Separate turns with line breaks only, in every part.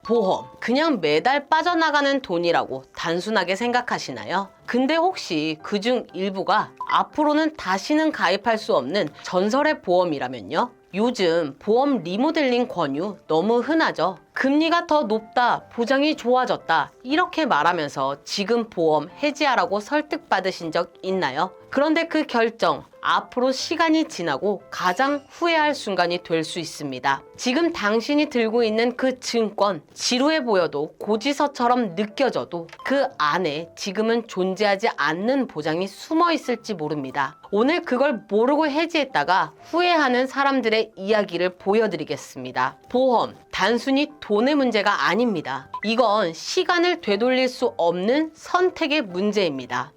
보험, 그냥 매달 빠져나가는 돈이라고 단순하게 생각하시나요? 근데 혹시 그중 일부가 앞으로는 다시는 가입할 수 없는 전설의 보험이라면요? 요즘 보험 리모델링 권유 너무 흔하죠? 금리가 더 높다, 보장이 좋아졌다 이렇게 말하면서 지금 보험 해지하라고 설득받으신 적 있나요? 그런데 그 결정, 앞으로 시간이 지나고 가장 후회할 순간이 될 수 있습니다. 지금 당신이 들고 있는 그 증권, 지루해 보여도 고지서처럼 느껴져도 그 안에 지금은 존재하지 않는 보장이 숨어 있을지 모릅니다. 오늘 그걸 모르고 해지했다가 후회하는 사람들의 이야기를 보여드리겠습니다. 보험, 단순히 돈의 문제가 아닙니다. 이건 시간을 되돌릴 수 없는 선택의 문제입니다.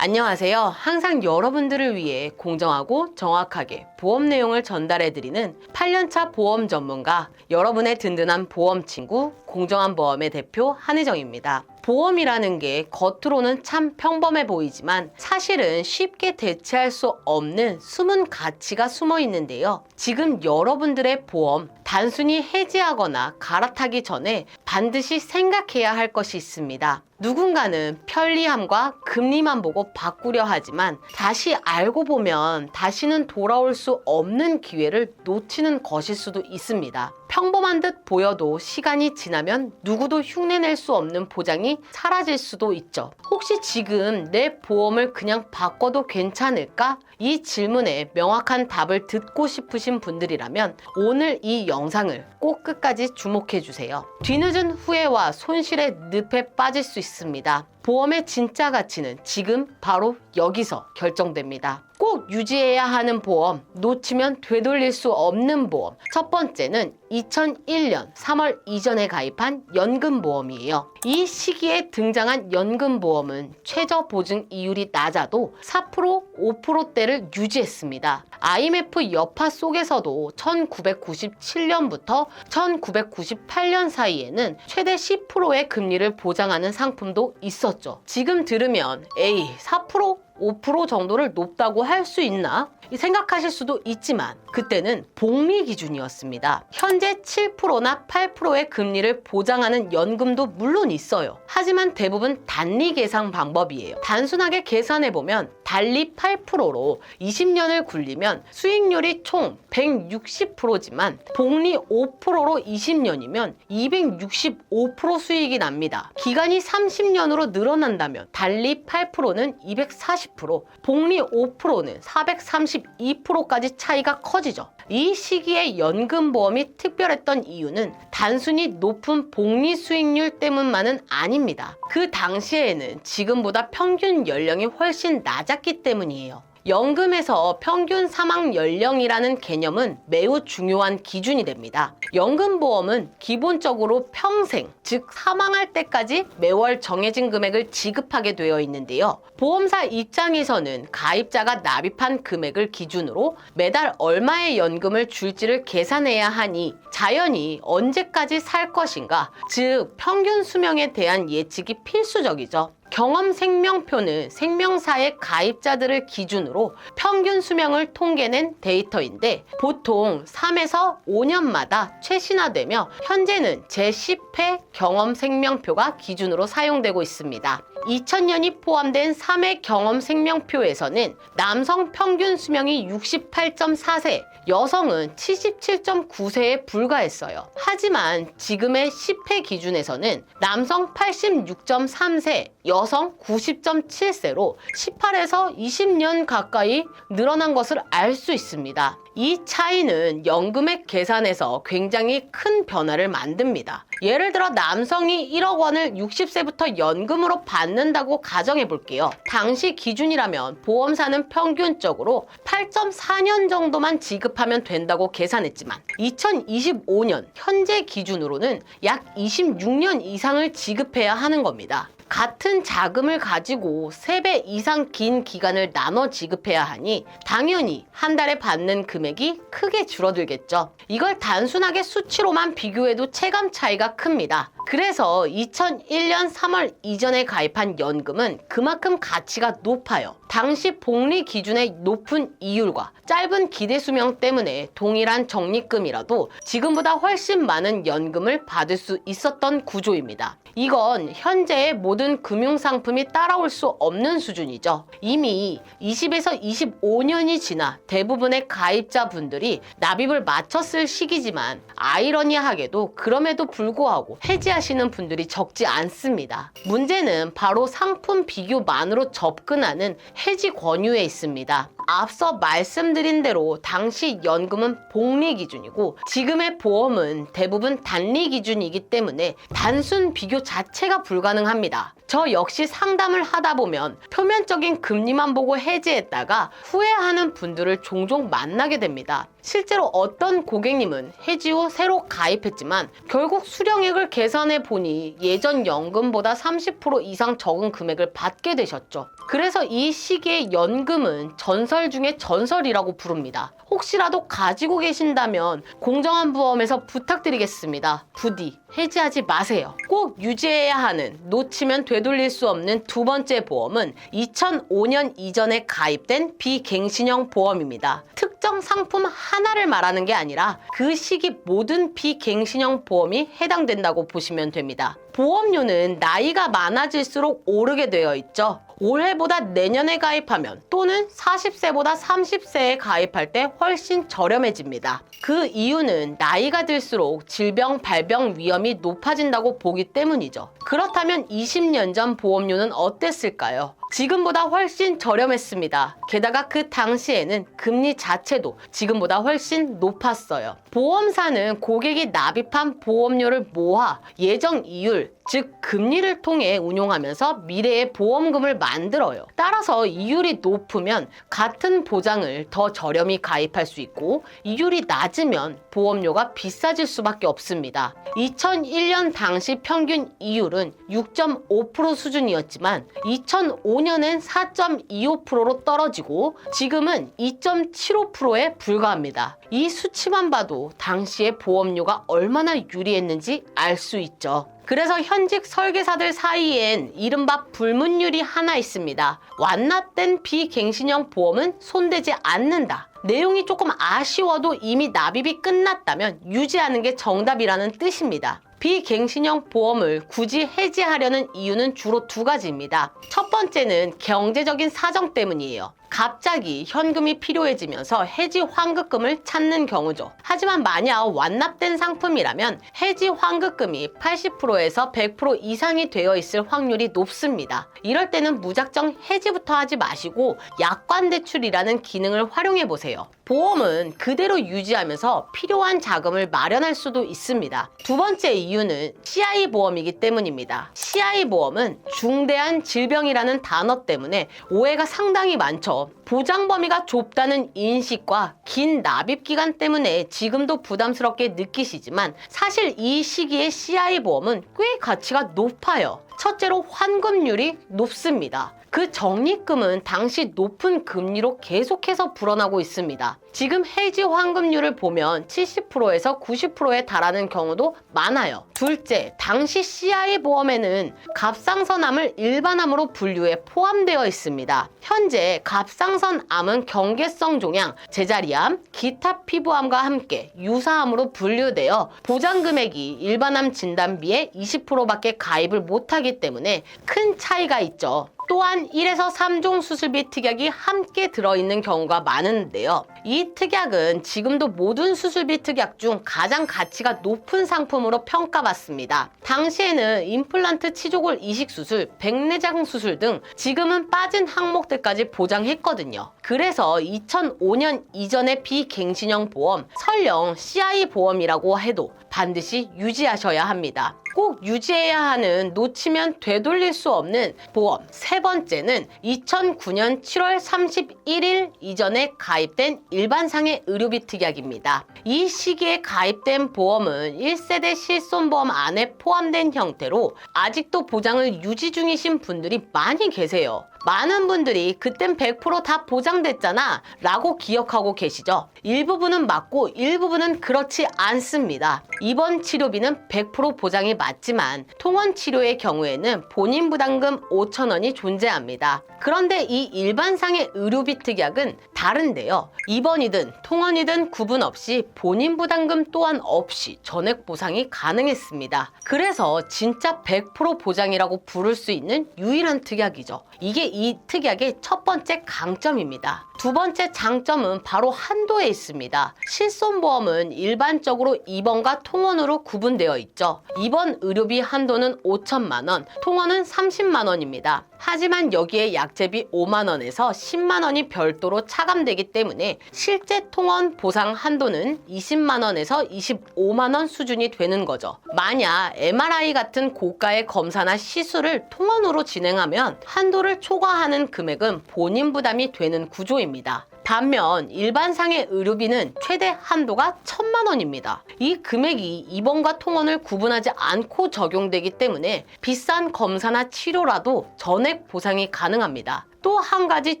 안녕하세요. 항상 여러분들을 위해 공정하고 정확하게 보험 내용을 전달해드리는 8년차 보험 전문가, 여러분의 든든한 보험 친구, 공정한 보험의 대표 한혜정입니다. 보험이라는 게 겉으로는 참 평범해 보이지만 사실은 쉽게 대체할 수 없는 숨은 가치가 숨어 있는데요. 지금 여러분들의 보험 단순히 해지하거나 갈아타기 전에 반드시 생각해야 할 것이 있습니다. 누군가는 편리함과 금리만 보고 바꾸려 하지만 다시 알고 보면 다시는 돌아올 수 없는 기회를 놓치는 것일 수도 있습니다. 평범한 듯 보여도 시간이 지나면 누구도 흉내낼 수 없는 보장이 사라질 수도 있죠. 혹시 지금 내 보험을 그냥 바꿔도 괜찮을까? 이 질문에 명확한 답을 듣고 싶으신 분들이라면 오늘 이 영상을 꼭 끝까지 주목해 주세요. 뒤늦은 후회와 손실의 늪에 빠질 수 있습니다. 보험의 진짜 가치는 지금 바로 여기서 결정됩니다. 꼭 유지해야 하는 보험, 놓치면 되돌릴 수 없는 보험. 첫 번째는 2001년 3월 이전에 가입한 연금보험이에요. 이 시기에 등장한 연금보험은 최저 보증 이율이 낮아도 4%, 5%대를 유지했습니다. IMF 여파 속에서도 1997년부터 1998년 사이에는 최대 10%의 금리를 보장하는 상품도 있었죠. 지금 들으면 에이 4%? 5% 정도를 높다고 할 수 있나? 생각하실 수도 있지만 그때는 복리 기준이었습니다. 현재 7%나 8%의 금리를 보장하는 연금도 물론 있어요. 하지만 대부분 단리 계산 방법이에요. 단순하게 계산해보면 단리 8%로 20년을 굴리면 수익률이 총 160%지만 복리 5%로 20년이면 265% 수익이 납니다. 기간이 30년으로 늘어난다면 단리 8%는 240%, 복리 5%는 432%까지 차이가 커지죠. 이 시기에 연금보험이 특별했던 이유는 단순히 높은 복리 수익률 때문만은 아닙니다. 그 당시에는 지금보다 평균 연령이 훨씬 낮았기 때문이에요. 연금에서 평균 사망 연령이라는 개념은 매우 중요한 기준이 됩니다. 연금보험은 기본적으로 평생, 즉 사망할 때까지 매월 정해진 금액을 지급하게 되어 있는데요. 보험사 입장에서는 가입자가 납입한 금액을 기준으로 매달 얼마의 연금을 줄지를 계산해야 하니 자연히 언제까지 살 것인가, 즉 평균 수명에 대한 예측이 필수적이죠. 경험 생명표는 생명사의 가입자들을 기준으로 평균 수명을 통계낸 데이터인데 보통 3에서 5년마다 최신화되며 현재는 제10회 경험 생명표가 기준으로 사용되고 있습니다. 2000년이 포함된 3회 경험 생명표에서는 남성 평균 수명이 68.4세, 여성은 77.9세에 불과했어요. 하지만 지금의 10회 기준에서는 남성 86.3세, 여성 90.7세로 18에서 20년 가까이 늘어난 것을 알 수 있습니다. 이 차이는 연금액 계산에서 굉장히 큰 변화를 만듭니다. 예를 들어 남성이 1억 원을 60세부터 연금으로 받는다고 가정해 볼게요. 당시 기준이라면 보험사는 평균적으로 8.4년 정도만 지급하면 된다고 계산했지만 2025년 현재 기준으로는 약 26년 이상을 지급해야 하는 겁니다. 같은 자금을 가지고 3배 이상 긴 기간을 나눠 지급해야 하니 당연히 한 달에 받는 금액이 크게 줄어들겠죠. 이걸 단순하게 수치로만 비교해도 체감 차이가 큽니다. 그래서 2001년 3월 이전에 가입한 연금은 그만큼 가치가 높아요. 당시 복리 기준의 높은 이율과 짧은 기대 수명 때문에 동일한 적립금이라도 지금보다 훨씬 많은 연금을 받을 수 있었던 구조입니다. 이건 현재의 모든 금융상품이 따라올 수 없는 수준이죠. 이미 20에서 25년이 지나 대부분의 가입자분들이 납입을 마쳤을 시기지만 아이러니하게도 그럼에도 불구하고 해지하시는 분들이 적지 않습니다. 문제는 바로 상품 비교만으로 접근하는 해지 권유에 있습니다. 앞서 말씀드린 대로 당시 연금은 복리 기준이고 지금의 보험은 대부분 단리 기준이기 때문에 단순 비교 자체가 불가능합니다. 저 역시 상담을 하다 보면 표면적인 금리만 보고 해지했다가 후회하는 분들을 종종 만나게 됩니다. 실제로 어떤 고객님은 해지 후 새로 가입했지만 결국 수령액을 계산해 보니 예전 연금보다 30% 이상 적은 금액을 받게 되셨죠. 그래서 이 시기의 연금은 전설 중에 전설이라고 부릅니다. 혹시라도 가지고 계신다면 공정한 보험에서 부탁드리겠습니다. 부디 해지하지 마세요. 꼭 유지해야 하는, 놓치면 되돌릴 수 없는 두 번째 보험은 2005년 이전에 가입된 비갱신형 보험입니다. 특정 상품 하나를 말하는 게 아니라 그 시기 모든 비갱신형 보험이 해당된다고 보시면 됩니다. 보험료는 나이가 많아질수록 오르게 되어 있죠. 올해보다 내년에 가입하면 또는 40세보다 30세에 가입할 때 훨씬 저렴해집니다. 그 이유는 나이가 들수록 질병 발병 위험이 높아진다고 보기 때문이죠. 그렇다면 20년 전 보험료는 어땠을까요? 지금보다 훨씬 저렴했습니다. 게다가 그 당시에는 금리 자체도 지금보다 훨씬 높았어요. 보험사는 고객이 납입한 보험료를 모아 예정 이율, 즉 금리를 통해 운용하면서 미래의 보험금을 만들어요. 따라서 이율이 높으면 같은 보장을 더 저렴히 가입할 수 있고 이율이 낮으면 보험료가 비싸질 수밖에 없습니다. 2001년 당시 평균 이율은 6.5% 수준이었지만 2005년엔 4.25%로 떨어지고 지금은 2.75%에 불과합니다. 이 수치만 봐도 당시의 보험료가 얼마나 유리했는지 알 수 있죠. 그래서 현직 설계사들 사이엔 이른바 불문율이 하나 있습니다. 완납된 비갱신형 보험은 손대지 않는다. 내용이 조금 아쉬워도 이미 납입이 끝났다면 유지하는 게 정답이라는 뜻입니다. 비갱신형 보험을 굳이 해지하려는 이유는 주로 두 가지입니다. 첫 번째는 경제적인 사정 때문이에요. 갑자기 현금이 필요해지면서 해지 환급금을 찾는 경우죠. 하지만 만약 완납된 상품이라면 해지 환급금이 80%에서 100% 이상이 되어 있을 확률이 높습니다. 이럴 때는 무작정 해지부터 하지 마시고 약관대출이라는 기능을 활용해 보세요. 보험은 그대로 유지하면서 필요한 자금을 마련할 수도 있습니다. 두 번째 이유는 CI 보험이기 때문입니다. CI 보험은 중대한 질병이라는 단어 때문에 오해가 상당히 많죠. 보장 범위가 좁다는 인식과 긴 납입 기간 때문에 지금도 부담스럽게 느끼시지만 사실 이 시기의 CI 보험은 꽤 가치가 높아요. 첫째로 환급률이 높습니다. 그 적립금은 당시 높은 금리로 계속해서 불어나고 있습니다. 지금 해지 환급률을 보면 70%에서 90%에 달하는 경우도 많아요. 둘째, 당시 CI 보험에는 갑상선암을 일반암으로 분류해 포함되어 있습니다. 현재 갑상선암은 경계성 종양, 제자리암, 기타 피부암과 함께 유사암으로 분류되어 보장 금액이 일반암 진단비의 20%밖에 가입을 못하기 때문에 큰 차이가 있죠. 또한 1에서 3종 수술비 특약이 함께 들어있는 경우가 많은데요. 이 특약은 지금도 모든 수술비 특약 중 가장 가치가 높은 상품으로 평가받습니다. 당시에는 임플란트 치조골 이식 수술, 백내장 수술 등 지금은 빠진 항목들까지 보장했거든요. 그래서 2005년 이전의 비갱신형 보험, 설령 CI 보험이라고 해도 반드시 유지하셔야 합니다. 꼭 유지해야 하는, 놓치면 되돌릴 수 없는 보험 세 번째는 2009년 7월 31일 이전에 가입된 일반상해 의료비 특약입니다. 이 시기에 가입된 보험은 1세대 실손보험 안에 포함된 형태로 아직도 보장을 유지 중이신 분들이 많이 계세요. 많은 분들이 그땐 100% 다 보장됐잖아 라고 기억하고 계시죠? 일부분은 맞고 일부분은 그렇지 않습니다. 입원 치료비는 100% 보장이 맞지만 통원 치료의 경우에는 본인 부담금 5,000원이 존재합니다. 그런데 이 일반상의 의료비 특약은 다른데요. 입원이든 통원이든 구분 없이 본인 부담금 또한 없이 전액 보상이 가능했습니다. 그래서 진짜 100% 보장이라고 부를 수 있는 유일한 특약이죠. 이게 이 특약의 첫 번째 강점입니다. 두 번째 장점은 바로 한도에 있습니다. 실손보험은 일반적으로 입원과 통원으로 구분되어 있죠. 입원 의료비 한도는 5천만 원, 통원은 30만 원입니다. 하지만 여기에 약제비 5만 원에서 10만 원이 별도로 차감되기 때문에 실제 통원 보상 한도는 20만 원에서 25만 원 수준이 되는 거죠. 만약 MRI 같은 고가의 검사나 시술을 통원으로 진행하면 한도를 초과하는 금액은 본인 부담이 되는 구조입니다. 반면 일반상의 의료비는 최대 한도가 1,000만 원입니다. 이 금액이 입원과 통원을 구분하지 않고 적용되기 때문에 비싼 검사나 치료라도 전액 보상이 가능합니다. 또 한 가지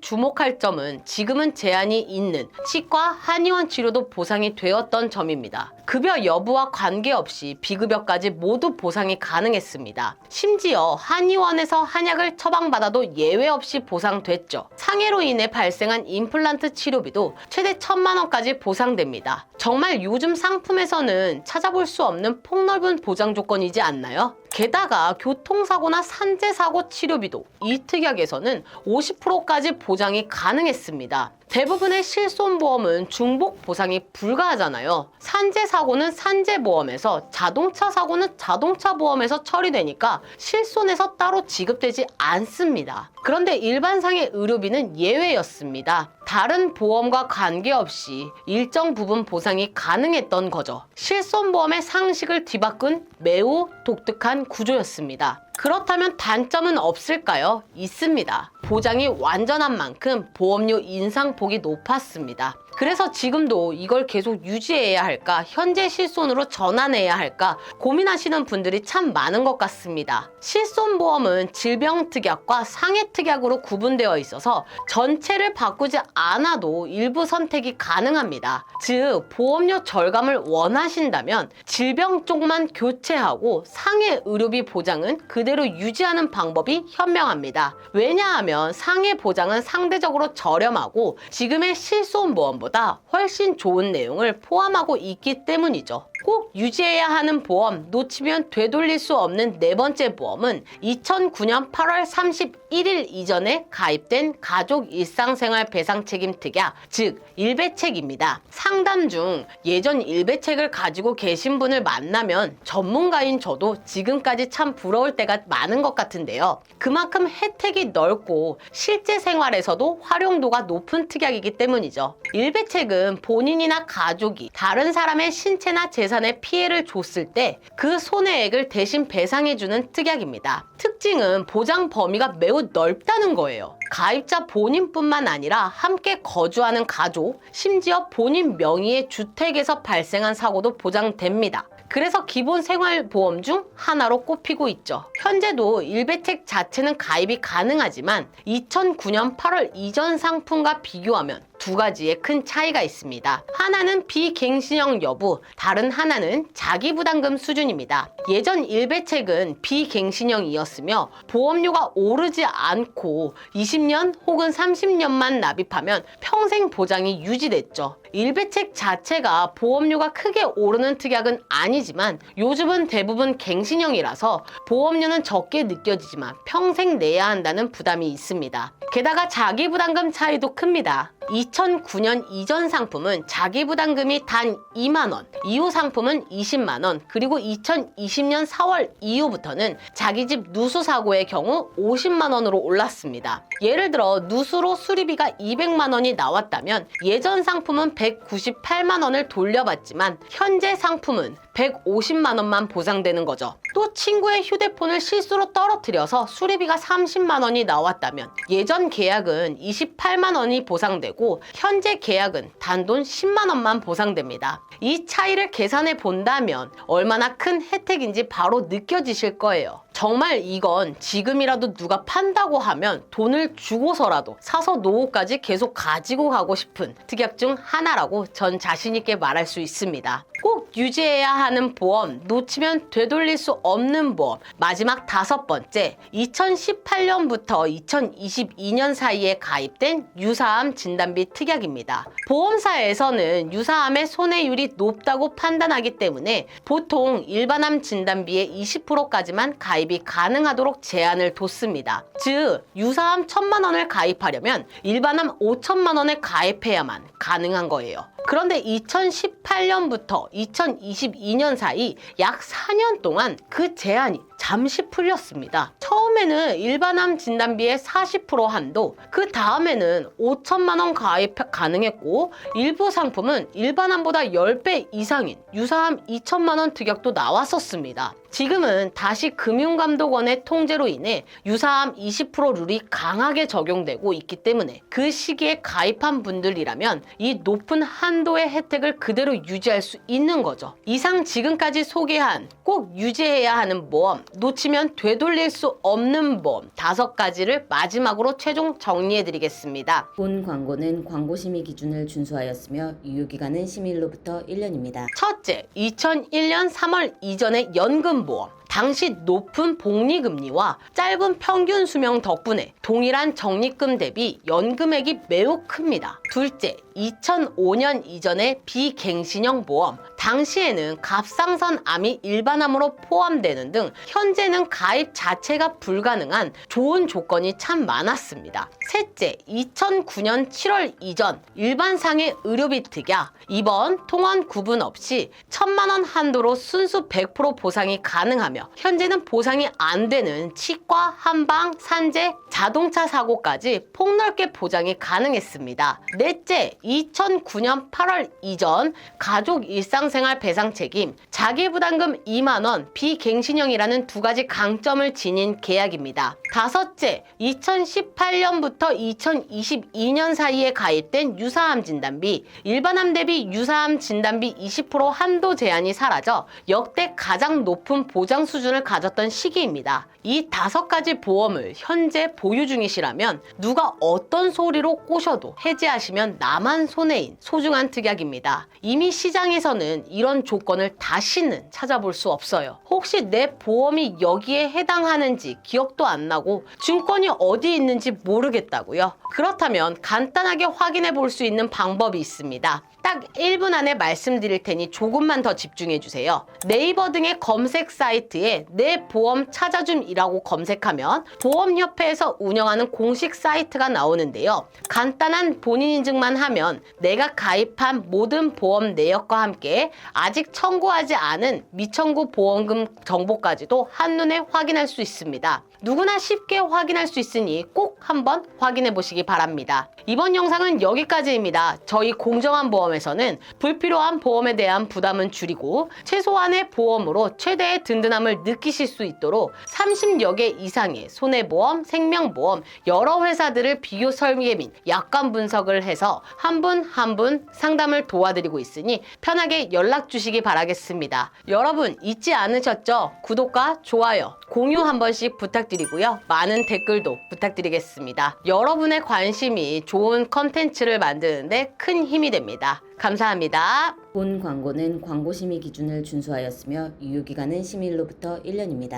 주목할 점은 지금은 제한이 있는 치과, 한의원 치료도 보상이 되었던 점입니다. 급여 여부와 관계없이 비급여까지 모두 보상이 가능했습니다. 심지어 한의원에서 한약을 처방받아도 예외 없이 보상됐죠. 상해로 인해 발생한 임플란트 치료비도 최대 1,000만 원까지 보상됩니다. 정말 요즘 상품에서는 찾아볼 수 없는 폭넓은 보장 조건이지 않나요? 게다가 교통사고나 산재사고 치료비도 이 특약에서는 50%까지 보장이 가능했습니다. 대부분의 실손보험은 중복 보상이 불가하잖아요. 산재사고는 산재보험에서, 자동차 사고는 자동차 보험에서 처리되니까 실손에서 따로 지급되지 않습니다. 그런데 일반상의 의료비는 예외였습니다. 다른 보험과 관계없이 일정 부분 보상이 가능했던 거죠. 실손보험의 상식을 뒤바꾼 매우 독특한 구조였습니다. 그렇다면 단점은 없을까요? 있습니다. 보장이 완전한 만큼 보험료 인상폭이 높았습니다. 그래서 지금도 이걸 계속 유지해야 할까, 현재 실손으로 전환해야 할까 고민하시는 분들이 참 많은 것 같습니다. 실손보험은 질병특약과 상해특약으로 구분되어 있어서 전체를 바꾸지 않아도 일부 선택이 가능합니다. 즉, 보험료 절감을 원하신다면 질병 쪽만 교체하고 상해 의료비 보장은 그대로 유지하는 방법이 현명합니다. 왜냐하면 상해 보장은 상대적으로 저렴하고 지금의 실손보험보다 훨씬 좋은 내용을 포함하고 있기 때문이죠. 꼭 유지해야 하는 보험, 놓치면 되돌릴 수 없는 네 번째 보험은 2009년 8월 31일 이전에 가입된 가족 일상생활 배상 책임 특약, 즉 일배책입니다. 상담 중 예전 일배책을 가지고 계신 분을 만나면 전문가인 저도 지금까지 참 부러울 때가 많은 것 같은데요. 그만큼 혜택이 넓고 실제 생활에서도 활용도가 높은 특약이기 때문이죠. 일배책은 본인이나 가족이 다른 사람의 신체나 재산에 피해를 줬을 때 그 손해액을 대신 배상해주는 특약입니다. 특징은 보장 범위가 매우 넓다는 거예요. 가입자 본인뿐만 아니라 함께 거주하는 가족, 심지어 본인 명의의 주택에서 발생한 사고도 보장됩니다. 그래서 기본 생활보험 중 하나로 꼽히고 있죠. 현재도 일배책 자체는 가입이 가능하지만 2009년 8월 이전 상품과 비교하면 두 가지의 큰 차이가 있습니다. 하나는 비갱신형 여부, 다른 하나는 자기부담금 수준입니다. 예전 일배책은 비갱신형이었으며 보험료가 오르지 않고 20년 혹은 30년만 납입하면 평생 보장이 유지됐죠. 일배책 자체가 보험료가 크게 오르는 특약은 아니지만 요즘은 대부분 갱신형이라서 보험료는 적게 느껴지지만 평생 내야 한다는 부담이 있습니다. 게다가 자기부담금 차이도 큽니다. 2009년 이전 상품은 자기부담금이 단 2만 원, 이후 상품은 20만 원, 그리고 2020년 4월 이후부터는 자기 집 누수 사고의 경우 50만 원으로 올랐습니다. 예를 들어 누수로 수리비가 200만 원이 나왔다면 예전 상품은 198만 원을 돌려받지만 현재 상품은 150만 원만 보상되는 거죠. 또 친구의 휴대폰을 실수로 떨어뜨려서 수리비가 30만 원이 나왔다면 예전 계약은 28만 원이 보상되고 현재 계약은 단돈 10만 원만 보상됩니다. 이 차이를 계산해 본다면 얼마나 큰 혜택인지 바로 느껴지실 거예요. 정말 이건 지금이라도 누가 판다고 하면 돈을 주고서라도 사서 노후까지 계속 가지고 가고 싶은 특약 중 하나라고 전 자신 있게 말할 수 있습니다. 꼭 유지해야 하는 보험, 놓치면 되돌릴 수 없는 보험. 마지막 5번째, 2018년부터 2022년 사이에 가입된 유사암 진단비 특약입니다. 보험사에서는 유사암의 손해율이 높다고 판단하기 때문에 보통 일반암 진단비의 20%까지만 가입이 가능하도록 제한을 뒀습니다. 즉, 유사암 1,000만 원을 가입하려면 일반암 5천만 원에 가입해야만 가능한 거예요. 그런데 2018년부터 2022년 사이 약 4년 동안 그 제한이 잠시 풀렸습니다. 처음에는 일반암 진단비의 40% 한도, 그 다음에는 5천만 원 가입 가능했고 일부 상품은 일반암보다 10배 이상인 유사암 2천만 원 특약도 나왔었습니다. 지금은 다시 금융감독원의 통제로 인해 유사암 20% 룰이 강하게 적용되고 있기 때문에 그 시기에 가입한 분들이라면 이 높은 한도의 혜택을 그대로 유지할 수 있는 거죠. 이상 지금까지 소개한 꼭 유지해야 하는 보험, 놓치면 되돌릴 수 없는 보험 5가지를 마지막으로 최종 정리해드리겠습니다.
본 광고는 광고심의 기준을 준수하였으며 유효기간은 심의일로부터 1년입니다.
첫째, 2001년 3월 이전의 연금보험. 당시 높은 복리금리와 짧은 평균 수명 덕분에 동일한 적립금 대비 연금액이 매우 큽니다. 둘째, 2005년 이전의 비갱신형 보험. 당시에는 갑상선 암이 일반암으로 포함되는 등 현재는 가입 자체가 불가능한 좋은 조건이 참 많았습니다. 셋째, 2009년 7월 이전 일반상해 의료비 특약. 입원, 통원 구분 없이 1,000만 원 한도로 순수 100% 보상이 가능하며 현재는 보상이 안 되는 치과, 한방, 산재, 자동차 사고까지 폭넓게 보장이 가능했습니다. 넷째, 2009년 8월 이전 가족 일상생활 배상 책임, 자기부담금 2만 원, 비갱신형이라는 2가지 강점을 지닌 계약입니다. 다섯째, 2018년부터 2022년 사이에 가입된 유사암 진단비, 일반암 대비 유사암 진단비 20% 한도 제한이 사라져 역대 가장 높은 보장 수준을 가졌던 시기입니다. 이 5가지 보험을 현재 보유 중이시라면 누가 어떤 소리로 꼬셔도 해지하시면 나만 손해인 소중한 특약입니다. 이미 시장에서는 이런 조건을 다시는 찾아볼 수 없어요. 혹시 내 보험이 여기에 해당하는지 기억도 안 나고 증권이 어디 있는지 모르겠다고요? 그렇다면 간단하게 확인해 볼 수 있는 방법이 있습니다. 딱 1분 안에 말씀드릴 테니 조금만 더 집중해 주세요. 네이버 등의 검색 사이트에 내 보험 찾아줌이라고 검색하면 보험협회에서 운영하는 공식 사이트가 나오는데요. 간단한 본인 인증만 하면 내가 가입한 모든 보험 내역과 함께 아직 청구하지 않은 미청구 보험금 정보까지도 한눈에 확인할 수 있습니다. 누구나 쉽게 확인할 수 있으니 꼭 한번 확인해 보시기 바랍니다. 이번 영상은 여기까지입니다. 저희 공정한 보험에서는 불필요한 보험에 대한 부담은 줄이고 최소한의 보험으로 최대의 든든함을 느끼실 수 있도록 30여 개 이상의 손해보험, 생명보험 여러 회사들을 비교 설계 및 약관 분석을 해서 한 분 한 분 상담을 도와드리고 있으니 편하게 연락 주시기 바라겠습니다. 여러분 잊지 않으셨죠? 구독과 좋아요, 공유 한 번씩 부탁드리고요. 많은 댓글도 부탁드리겠습니다. 여러분의 관심이 좋은 컨텐츠를 만드는데 큰 힘이 됩니다. 감사합니다.
본 광고는 광고심의 기준을 준수하였으며 유효기간은 심의일로부터 1년입니다.